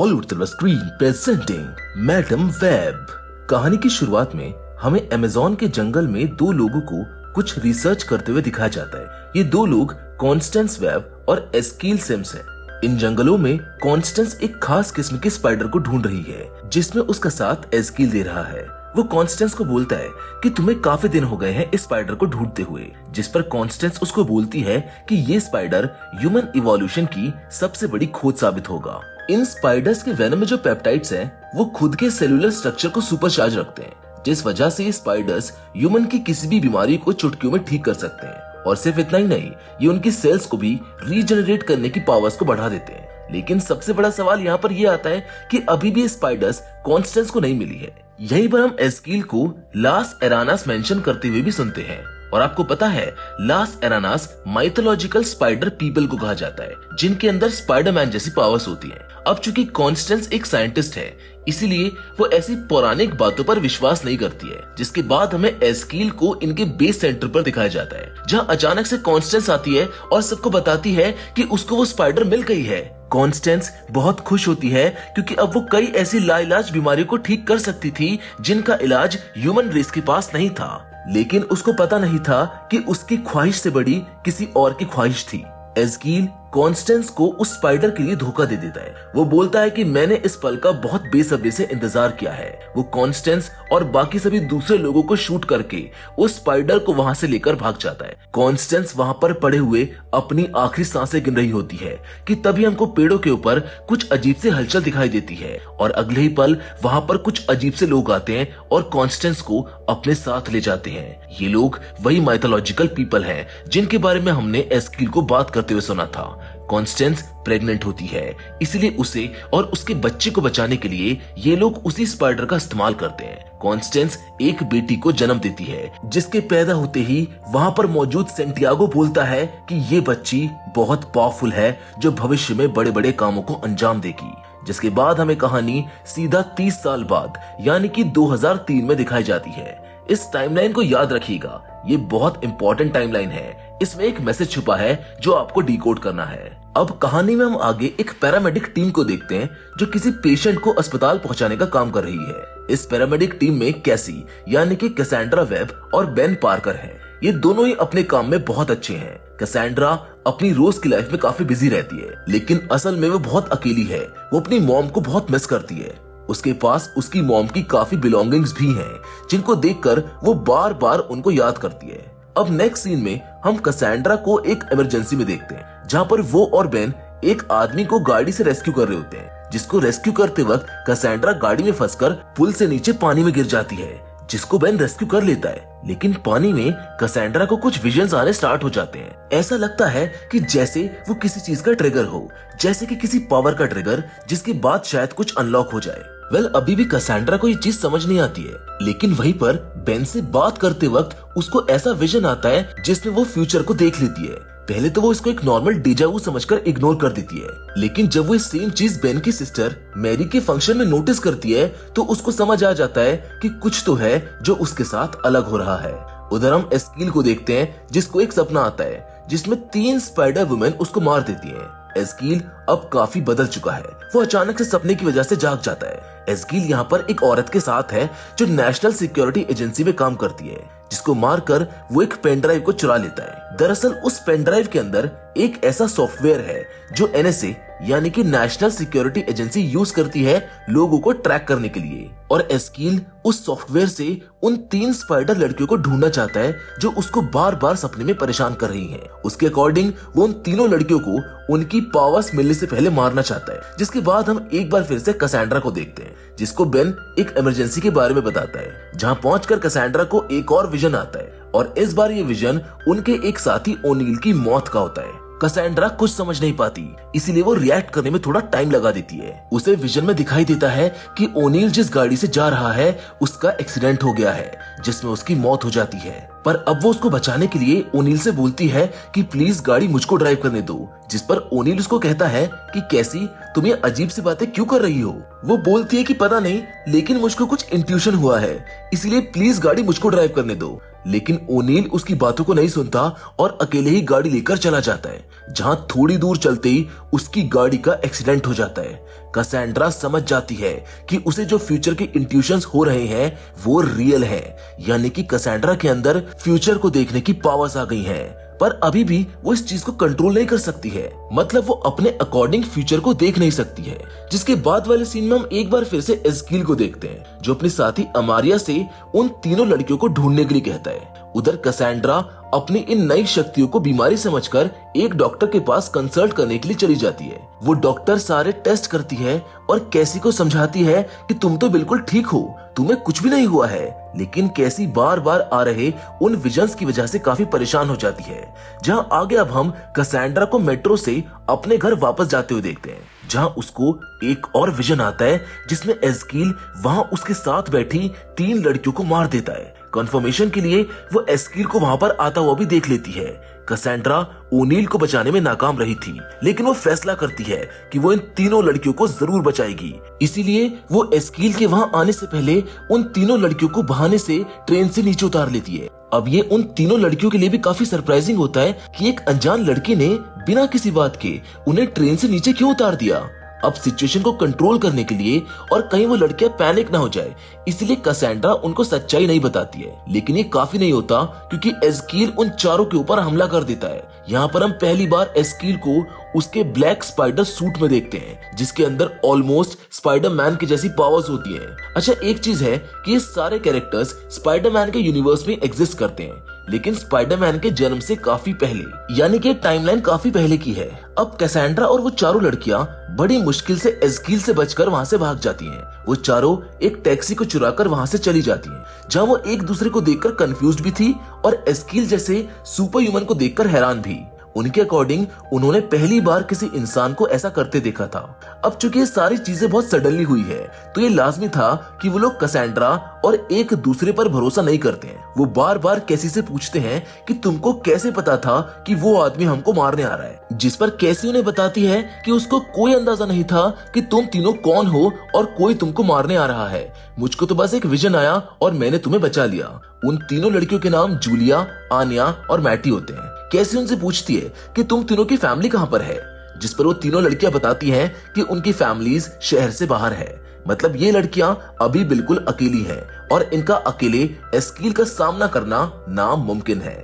Hollywood silver screen presenting Madame Web. कहानी की शुरुआत में हमें अमेज़न के जंगल में दो लोगों को कुछ रिसर्च करते हुए दिखाया जाता है। ये दो लोग कॉन्स्टेंस वेब और एस्कील सिम्स हैं। इन जंगलों में कॉन्स्टेंस एक खास किस्म के स्पाइडर को ढूंढ रही है जिसमें उसका साथ एस्कील दे रहा है। वो कॉन्स्टेंस को बोलता है कि तुम्हें काफी दिन हो गए हैं इस स्पाइडर को ढूंढते हुए, जिस पर कॉन्स्टेंस उसको बोलती है कि ये स्पाइडर ह्यूमन इवोल्यूशन की सबसे बड़ी खोज साबित होगा। इन स्पाइडर्स के वेनम में जो पेप्टाइड्स हैं, वो खुद के सेलुलर स्ट्रक्चर को सुपरचार्ज रखते हैं, जिस वजह से ये स्पाइडर्स ह्यूमन की किसी भी बीमारी को चुटकियों में ठीक कर सकते हैं। और सिर्फ इतना ही नहीं, ये उनकी सेल्स को भी रीजनरेट करने की पावर्स को बढ़ा देते हैं। लेकिन सबसे बड़ा सवाल यहाँ पर ये आता है कि अभी भी स्पाइडर्स कॉन्स्टेंस को नहीं मिली है। यहीं पर हम एस्कील को लास एरानास मेंशन करते हुए भी सुनते हैं। और आपको पता है, लास एरानास माइथोलॉजिकल स्पाइडर पीपल को कहा जाता है, जिनके अंदर स्पाइडरमैन जैसी पावर्स होती हैं। अब चूंकि कॉन्स्टेंस एक साइंटिस्ट है, इसीलिए वो ऐसी पौराणिक बातों पर विश्वास नहीं करती है। जिसके बाद हमें एस्कील को इनके बेस सेंटर पर दिखाया जाता है, जहाँ अचानक से कॉन्स्टेंस आती है और सबको बताती है कि उसको वो स्पाइडर मिल गई है। कॉन्स्टेंस बहुत खुश होती है क्योंकि अब वो कई ऐसी लाइलाज बीमारियों को ठीक कर सकती थी जिनका इलाज ह्यूमन रेस के पास नहीं था। लेकिन उसको पता नहीं था कि उसकी ख्वाहिश से बड़ी किसी और की ख्वाहिश थी। एस्कील कॉन्स्टेंस को उस स्पाइडर के लिए धोखा दे देता है। वो बोलता है कि मैंने इस पल का बहुत बेसब्री से इंतजार किया है। वो कॉन्स्टेंस और बाकी सभी दूसरे लोगों को शूट करके उस स्पाइडर को वहां से लेकर भाग जाता है। कॉन्स्टेंस वहां पर पड़े हुए अपनी आखिरी सांसें गिन रही होती है कि तभी हमको पेड़ों के ऊपर कुछ अजीब से हलचल दिखाई देती है और अगले ही पल वहां पर कुछ अजीब से लोग आते हैं और कॉन्स्टेंस को अपने साथ ले जाते हैं। ये लोग वही माइथोलॉजिकल पीपल हैं जिनके बारे में हमने एस्कील को बात करते हुए सुना था। कॉन्स्टेंस प्रेग्नेंट होती है, इसलिए उसे और उसके बच्चे को बचाने के लिए ये लोग उसी स्पाइडर का इस्तेमाल करते हैं। कॉन्स्टेंस एक बेटी को जन्म देती है, जिसके पैदा होते ही वहां पर मौजूद सेंटियागो बोलता है कि ये बच्ची बहुत पावरफुल है जो भविष्य में बड़े बड़े कामों को अंजाम देगी। जिसके बाद हमें कहानी सीधा 30 साल बाद यानी कि 2003 में दिखाई जाती है। इस टाइमलाइन को याद रखिएगा, ये बहुत इंपॉर्टेंट टाइमलाइन है। इसमें एक मैसेज छुपा है जो आपको डिकोड करना है। अब कहानी में हम आगे एक पैरामेडिक टीम को देखते हैं जो किसी पेशेंट को अस्पताल पहुंचाने का काम कर रही है। इस पैरामेडिक टीम में कैसी यानी कि कैसेंड्रा वेब और बेन पार्कर हैं। ये दोनों ही अपने काम में बहुत अच्छे हैं। कैसेंड्रा अपनी रोज की लाइफ में काफी बिजी रहती है, लेकिन असल में वो बहुत अकेली है। वो अपनी मॉम को बहुत मिस करती है। उसके पास उसकी मॉम की काफी बिलोंगिंग्स भी हैं, जिनको देखकर वो बार बार उनको याद करती है। अब नेक्स्ट सीन में हम कैसेंड्रा को एक इमरजेंसी में देखते हैं, जहाँ पर वो और बेन एक आदमी को गाड़ी से रेस्क्यू कर रहे होते हैं, जिसको रेस्क्यू करते वक्त कैसेंड्रा गाड़ी में फंसकर पुल से नीचे पानी में गिर जाती है, जिसको बेन रेस्क्यू कर लेता है। लेकिन पानी में कैसेंड्रा को कुछ विजन्स आने स्टार्ट हो जाते हैं। ऐसा लगता है कि जैसे वो किसी चीज का ट्रिगर हो, जैसे कि किसी पावर का ट्रिगर, जिसके बाद शायद कुछ अनलॉक हो जाए। अभी भी कैसेंड्रा को ये चीज समझ नहीं आती है, लेकिन वहीं पर बेन से बात करते वक्त उसको ऐसा विजन आता है जिसमें वो फ्यूचर को देख लेती है। पहले तो वो इसको एक नॉर्मल डेजावू समझकर इग्नोर कर देती है, लेकिन जब वो सेम चीज बेन की सिस्टर मैरी के फंक्शन में नोटिस करती है तो उसको समझ आ जाता है कि कुछ तो है जो उसके साथ अलग हो रहा है। उधर हम एस्कील को देखते हैं, जिसको एक सपना आता है जिसमें 3 स्पाइडर वुमेन उसको मार देती है। एस्कील अब काफी बदल चुका है। वो अचानक से सपने की वजह से जाग जाता है। एस्कील यहाँ पर एक औरत के साथ है जो नेशनल सिक्योरिटी एजेंसी में काम करती है, जिसको मारकर वो एक पेन ड्राइव को चुरा लेता है। दरअसल उस पेन ड्राइव के अंदर एक ऐसा सॉफ्टवेयर है जो एनएसए यानी कि नेशनल सिक्योरिटी एजेंसी यूज करती है लोगों को ट्रैक करने के लिए। और एस्कील उस सॉफ्टवेयर से उन 3 स्पाइडर लड़कियों को ढूंढना चाहता है जो उसको बार बार सपने में परेशान कर रही हैं। उसके अकॉर्डिंग वो उन तीनों लड़कियों को उनकी पावर्स मिलने से पहले मारना चाहता है। जिसके बाद हम एक बार फिर से कैसेंड्रा को देखते हैं, जिसको बेन एक इमरजेंसी के बारे में बताता है, जहाँ पहुंचकर कैसेंड्रा को एक और विजन आता है और इस बार ये विजन उनके एक साथी ओनील की मौत का होता है। कैसेंड्रा कुछ समझ नहीं पाती, इसीलिए वो रिएक्ट करने में थोड़ा टाइम लगा देती है। उसे विजन में दिखाई देता है कि ओनील जिस गाड़ी से जा रहा है उसका एक्सीडेंट हो गया है, जिसमें उसकी मौत हो जाती है। पर अब वो उसको बचाने के लिए ओनील से बोलती है कि प्लीज गाड़ी मुझको ड्राइव करने दो, जिस पर ओनील उसको कहता है कि कैसी, तुम ये अजीब सी बातें क्यों कर रही हो। वो बोलती है कि पता नहीं, लेकिन मुझको कुछ इंट्यूशन हुआ है, इसलिए प्लीज गाड़ी मुझको ड्राइव करने दो। लेकिन ओनील उसकी बातों को नहीं सुनता और अकेले ही गाड़ी लेकर चला जाता है, जहां थोड़ी दूर चलते ही उसकी गाड़ी का एक्सीडेंट हो जाता है। कैसेंड्रा समझ जाती है कि उसे जो फ्यूचर के इंट्यूशंस हो रहे हैं वो रियल है, यानी कि कैसेंड्रा के अंदर फ्यूचर को देखने की पावर्स आ गई हैं। पर अभी भी वो इस चीज को कंट्रोल नहीं कर सकती है, मतलब वो अपने अकॉर्डिंग फ्यूचर को देख नहीं सकती है। जिसके बाद वाले सीन में हम एक बार फिर से एस्कील को देखते हैं, जो अपने साथी अमारिया से उन तीनों लड़कियों को ढूंढने के लिए कहता है। उधर कैसेंड्रा अपनी इन नई शक्तियों को बीमारी समझकर एक डॉक्टर के पास कंसल्ट करने के लिए चली जाती है। वो डॉक्टर सारे टेस्ट करती है और कैसी को समझाती है कि तुम तो बिल्कुल ठीक हो, तुम्हें कुछ भी नहीं हुआ है। लेकिन कैसी बार बार आ रहे उन विजन्स की वजह से काफी परेशान हो जाती है। जहां आगे अब हम कैसेंड्रा को मेट्रो से अपने घर वापस जाते हुए देखते हैं, जहां उसको एक और विजन आता है जिसमें एस्कील वहां उसके साथ बैठी 3 लड़कियों को मार देता है। कंफर्मेशन के लिए वो एस्कील को वहां पर आता हुआ भी देख लेती है। कैसेंड्रा ओनील को बचाने में नाकाम रही थी, लेकिन वो फैसला करती है कि वो इन तीनों लड़कियों को जरूर बचाएगी। इसीलिए वो एस्कील के वहां आने से पहले उन तीनों लड़कियों को बहाने से ट्रेन से नीचे उतार लेती है। अब ये उन तीनों लड़कियों के लिए भी काफी सरप्राइजिंग होता है कि एक अनजान लड़की ने बिना किसी बात के उन्हें ट्रेन से नीचे क्यों उतार दिया। अब सिचुएशन को कंट्रोल करने के लिए और कहीं वो लड़कियां पैनिक ना हो जाए, इसलिए कैसेंड्रा उनको सच्चाई नहीं बताती है। लेकिन ये काफी नहीं होता, क्योंकि एस्कील उन चारों के ऊपर हमला कर देता है। यहाँ पर हम पहली बार एस्कील को उसके ब्लैक स्पाइडर सूट में देखते हैं, जिसके अंदर ऑलमोस्ट स्पाइडरमैन की जैसी पावर्स होती है। अच्छा, एक चीज है कि ये सारे कैरेक्टर्स स्पाइडरमैन के यूनिवर्स में एग्जिस्ट करते हैं, लेकिन स्पाइडरमैन के जन्म से काफी पहले, यानी कि टाइमलाइन काफी पहले की है। अब कैसेंड्रा और वो चारों लड़कियां बड़ी मुश्किल से एस्कील से बचकर वहां से भाग जाती हैं। वो चारों एक टैक्सी को चुराकर वहां से चली जाती हैं, जहां वो एक दूसरे को देखकर कंफ्यूज्ड भी थी और एस्कील जैसे सुपर ह्यूमन को देखकर हैरान भी। उनके अकॉर्डिंग उन्होंने पहली बार किसी इंसान को ऐसा करते देखा था। अब चूंकि ये सारी चीजें बहुत सडनली हुई है, तो ये लाजमी था कि वो लोग कैसेंड्रा और एक दूसरे पर भरोसा नहीं करते हैं। वो बार बार कैसी से पूछते हैं कि तुमको कैसे पता था कि वो आदमी हमको मारने आ रहा है, जिस पर कैसी उन्हें बताती है कि उसको कोई अंदाजा नहीं था कि तुम तीनों कौन हो और कोई तुमको मारने आ रहा है। मुझको तो बस एक विजन आया और मैंने तुम्हें बचा लिया। उन तीनों लड़कियों के नाम जूलिया, आनिया और मैटी होते हैं। कैसी उनसे पूछती है कि तुम तीनों की फैमिली कहाँ पर है, जिस पर वो तीनों लड़कियां बताती हैं कि उनकी फैमिलीज शहर से बाहर है। मतलब ये लड़कियां अभी बिल्कुल अकेली हैं और इनका अकेले एस्कील का सामना करना नामुमकिन है।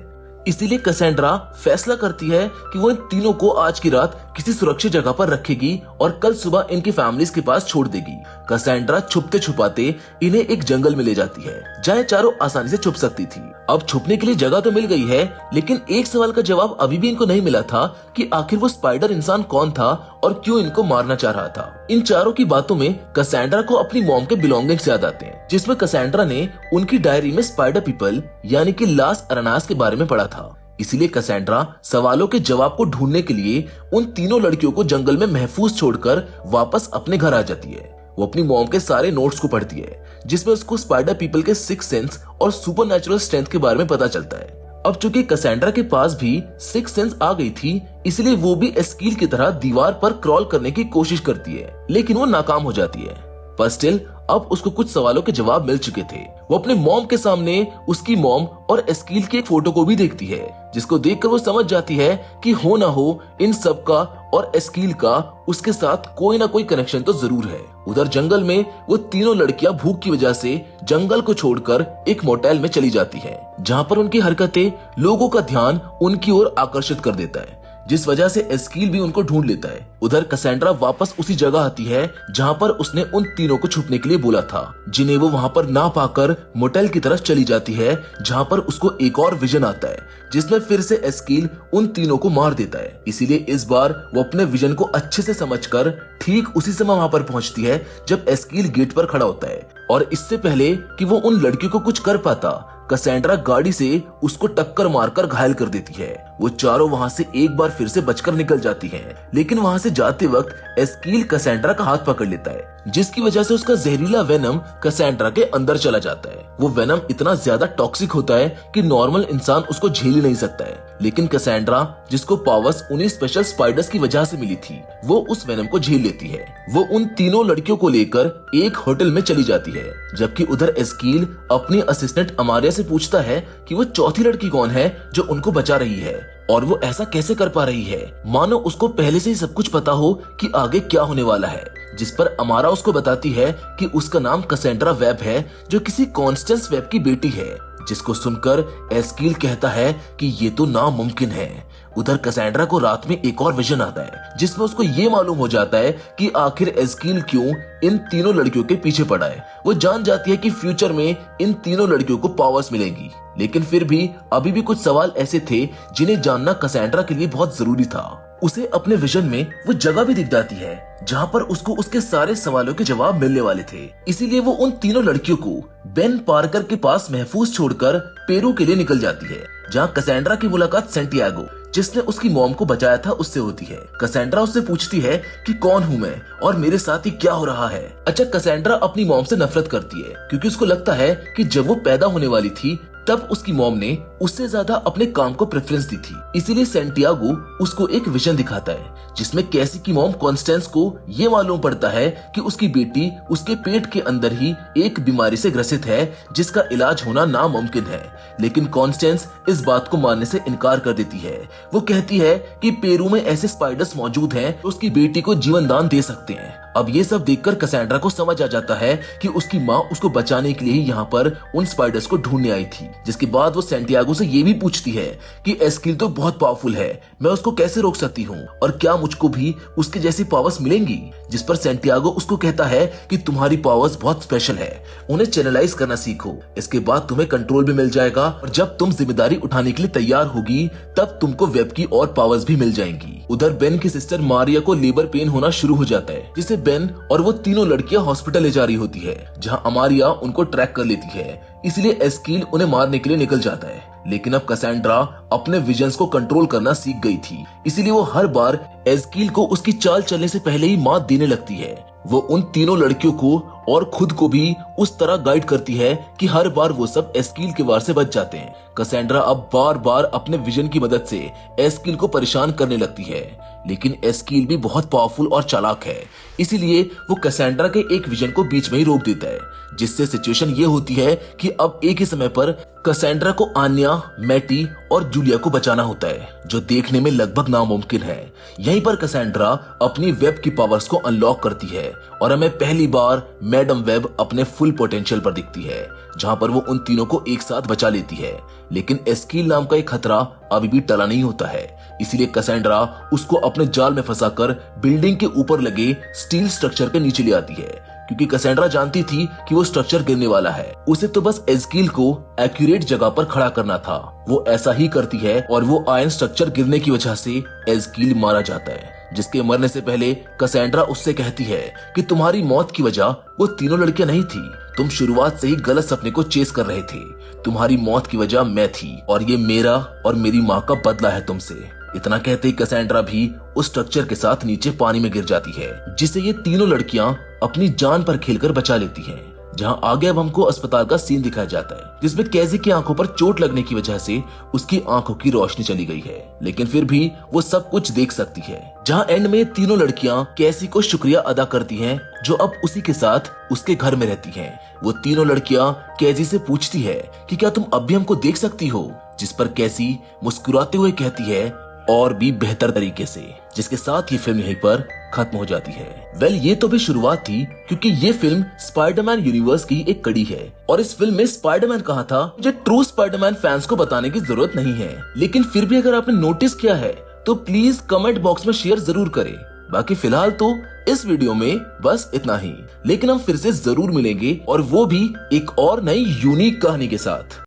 इसीलिए कैसेंड्रा फैसला करती है कि वो इन तीनों को आज की रात किसी सुरक्षित जगह पर रखेगी और कल सुबह इनकी फैमिलीज के पास छोड़ देगी। कैसेंड्रा छुपते छुपाते इन्हें एक जंगल में ले जाती है, जहाँ चारों आसानी से छुप सकती थी। अब छुपने के लिए जगह तो मिल गई है, लेकिन एक सवाल का जवाब अभी भी इनको नहीं मिला था कि आखिर वो स्पाइडर इंसान कौन था और क्यों इनको मारना चाह रहा था। इन चारों की बातों में कैसेंड्रा को अपनी मॉम के बिलोंगिंग्स याद आते हैं, जिसमें कैसेंड्रा ने उनकी डायरी में स्पाइडर पीपल यानी कि लास अरनास के बारे में पढ़ा था। इसीलिए कैसेंड्रा सवालों के जवाब को ढूंढने के लिए उन तीनों लड़कियों को जंगल में महफूज छोड़कर वापस अपने घर आ जाती है। वो अपनी मॉम के सारे नोट्स को पढ़ती है, जिसमें उसको स्पाइडर पीपल के सिक्स सेंस और सुपरनैचुरल स्ट्रेंथ के बारे में पता चलता है। अब चूंकि कैसेंड्रा के पास भी सिक्स सेंस आ गई थी, इसलिए वो भी एस्कील की तरह दीवार पर क्रॉल करने की कोशिश करती है, लेकिन वो नाकाम हो जाती है। पर स्टिल अब उसको कुछ सवालों के जवाब मिल चुके थे। वो अपने मॉम के सामने उसकी मॉम और एस्कील की एक फोटो को भी देखती है, जिसको देखकर वो समझ जाती है कि हो ना हो इन सब का और एस्कील का उसके साथ कोई ना कोई कनेक्शन तो जरूर है। उधर जंगल में वो तीनों लड़कियां भूख की वजह से जंगल को छोड़कर एक मोटेल में चली जाती हैं, जहां पर उनकी हरकतें लोगों का ध्यान उनकी ओर आकर्षित कर देता है, जिस वजह से एस्कील भी उनको ढूंढ लेता है। उधर कैसेंड्रा वापस उसी जगह आती है जहां पर उसने उन तीनों को छुपने के लिए बोला था, जिन्हें वो वहां पर ना पाकर मोटेल की तरफ चली जाती है, जहां पर उसको एक और विजन आता है, जिसमें फिर से एस्कील उन तीनों को मार देता है। इसीलिए इस बार वो अपने विजन को अच्छे से समझकर ठीक उसी समय वहां पर पहुंचती है जब एस्कील गेट पर खड़ा होता है। और इससे पहले कि वो उन लड़कियों को कुछ कर पाता, कैसेंड्रा गाड़ी से उसको टक्कर मारकर घायल कर देती है। वो चारों वहां से एक बार फिर से बचकर निकल जाती हैं, लेकिन वहां से जाते वक्त एस्कील कैसेंड्रा का हाथ पकड़ लेता है, जिसकी वजह से उसका जहरीला वेनम कैसेंड्रा के अंदर चला जाता है। वो वेनम इतना ज्यादा टॉक्सिक होता है कि नॉर्मल इंसान उसको झेल ही नहीं सकता है, लेकिन कैसेंड्रा, जिसको पावर्स उन्हीं स्पेशल स्पाइडर्स की वजह से मिली थी, वो उस वेनम को झेल लेती है। वो उन तीनों लड़कियों को लेकर एक होटल में चली जाती है, जबकि उधर एस्कील अपनी असिस्टेंट अमारिया से पूछता है कि वो चौथी लड़की कौन है जो उनको बचा रही है और वो ऐसा कैसे कर पा रही है, मानो उसको पहले से ही सब कुछ पता हो कि आगे क्या होने वाला है। जिस पर अमारा उसको बताती है कि उसका नाम कैसेंड्रा वेब है, जो किसी कॉन्स्टेंस वेब की बेटी है। जिसको सुनकर एस्कील कहता है कि ये तो नामुमकिन है। उधर कैसेंड्रा को रात में एक और विजन आता है, जिसमें उसको ये मालूम हो जाता है कि आखिर एस्कील क्यों इन तीनों लड़कियों के पीछे पड़ा है। वो जान जाती है कि फ्यूचर में इन तीनों लड़कियों को पावर्स मिलेगी, लेकिन फिर भी अभी भी कुछ सवाल ऐसे थे जिन्हें जानना कैसेंड्रा के लिए बहुत जरूरी था। उसे अपने विजन में वो जगह भी दिख जाती है जहाँ पर उसको उसके सारे सवालों के जवाब मिलने वाले थे। इसीलिए वो उन तीनों लड़कियों को बेन पार्कर के पास महफूज छोड़कर पेरू के लिए निकल जाती है, जहाँ कैसेंड्रा की मुलाकात सैंटियागो, जिसने उसकी मॉम को बचाया था, उससे होती है। कैसेंड्रा उससे पूछती है कि कौन हूँ मैं और मेरे साथ ही क्या हो रहा है। अच्छा, कैसेंड्रा अपनी मॉम से नफरत करती है क्योंकि उसको लगता है कि जब वो पैदा होने वाली थी तब उसकी मॉम ने उससे ज्यादा अपने काम को प्रेफरेंस दी थी। इसीलिए सैंटियागो उसको एक विजन दिखाता है जिसमें कैसी की मॉम कॉन्स्टेंस को ये मालूम पड़ता है कि उसकी बेटी उसके पेट के अंदर ही एक बीमारी से ग्रसित है जिसका इलाज होना नामुमकिन है। लेकिन कॉन्स्टेंस इस बात को मानने से इनकार कर देती है। वो कहती है कि पेरू में ऐसे स्पाइडर्स मौजूद हैं जो उसकी बेटी को जीवन दान दे सकते हैं। अब ये सब देखकर कैसेंड्रा को समझ आ जाता है कि उसकी माँ उसको बचाने के लिए ही यहाँ पर उन स्पाइडर्स को ढूंढने आई थी। जिसके बाद वो सैंटियागो से ये भी पूछती है कि एस्कील तो बहुत पावरफुल है, मैं उसको कैसे रोक सकती हूँ और क्या मुझको भी उसके जैसी पावर्स मिलेंगी। जिस पर सैंटियागो उसको कहता है कि तुम्हारी पावर्स बहुत स्पेशल है, उन्हें चैनलाइज करना सीखो, इसके बाद तुम्हें कंट्रोल भी मिल जाएगा और जब तुम जिम्मेदारी उठाने के लिए तैयार होगी तब तुमको वेब की और पावर्स भी मिल जाएंगी। उधर बेन की सिस्टर मारिया को लेबर पेन होना शुरू हो जाता है, जिसे बेन और वो तीनों लड़कियां हॉस्पिटल ले जा रही होती है, जहां अमारिया उनको ट्रैक कर लेती है। इसलिए एस्कील उन्हें मारने के लिए निकल जाता है। लेकिन अब कैसेंड्रा अपने विजन्स को कंट्रोल करना सीख गई थी, इसीलिए वो हर बार एस्कील को उसकी चाल चलने से पहले ही मात देने लगती है। वो उन तीनों लड़कियों को और खुद को भी उस तरह गाइड करती है कि हर बार वो सब एस्कील के वार से बच जाते हैं। कैसेंड्रा अब बार बार अपने विजन की मदद से एस्कील को परेशान करने लगती है, लेकिन एस्कील भी बहुत पावरफुल और चालाक है, इसीलिए वो कैसेंड्रा के एक विजन को बीच में ही रोक देता है, जिससे सिचुएशन ये होती है कि अब एक ही समय पर कैसेंड्रा को आन्या, मैटी और जूलिया को बचाना होता है, जो देखने में लगभग नामुमकिन है। यहीं पर कैसेंड्रा अपनी वेब की पावर्स को अनलॉक करती है और हमें पहली बार मैडम वेब अपने फुल पोटेंशियल पर दिखती है, जहां पर वो उन तीनों को एक साथ बचा लेती है। लेकिन एस्कील नाम का एक खतरा अभी भी टला नहीं होता है, इसीलिए कैसेंड्रा उसको अपने जाल में फंसाकर बिल्डिंग के ऊपर लगे स्टील स्ट्रक्चर के नीचे ले आती है, क्योंकि कैसेंड्रा जानती थी कि वो स्ट्रक्चर गिरने वाला है। उसे तो बस एस्कील को एक्यूरेट जगह पर खड़ा करना था। वो ऐसा ही करती है और वो आयरन स्ट्रक्चर गिरने की वजह से एस्कील मारा जाता है, जिसके मरने से पहले कैसेंड्रा उससे कहती है कि तुम्हारी मौत की वजह वो तीनों लड़कियां नहीं थी, तुम शुरुआत से ही गलत सपने को चेस कर रहे थे। तुम्हारी मौत की वजह मैं थी और ये मेरा और मेरी माँ का बदला है तुमसे। इतना कहते ही कैसेंड्रा भी उस स्ट्रक्चर के साथ नीचे पानी में गिर जाती है, जिसे ये तीनों लड़कियां अपनी जान पर खेलकर बचा लेती हैं। जहां आगे अब हमको अस्पताल का सीन दिखाया जाता है, जिसमें कैजी की आंखों पर चोट लगने की वजह से उसकी आंखों की रोशनी चली गई है, लेकिन फिर भी वो सब कुछ देख सकती है। जहां एंड में तीनों लड़कियां कैसी को शुक्रिया अदा करती हैं, जो अब उसी के साथ उसके घर में रहती हैं। वो तीनों लड़कियां कैजी से पूछती है कि क्या तुम अब भी हमको देख सकती हो, जिस पर कैसी मुस्कुराते हुए कहती है और भी बेहतर तरीके से। जिसके साथ ये फिल्म यहीं पर खत्म हो जाती है। वेल, ये तो भी शुरुआत थी, क्योंकि ये फिल्म स्पाइडरमैन यूनिवर्स की एक कड़ी है और इस फिल्म में स्पाइडरमैन कहा था, मुझे ट्रू स्पाइडरमैन फैंस को बताने की जरूरत नहीं है। लेकिन फिर भी अगर आपने नोटिस किया है तो प्लीज कमेंट बॉक्स में शेयर जरूर करें। बाकी फिलहाल तो इस वीडियो में बस इतना ही, लेकिन हम फिर से जरूर मिलेंगे और वो भी एक और नई यूनिक कहानी के साथ।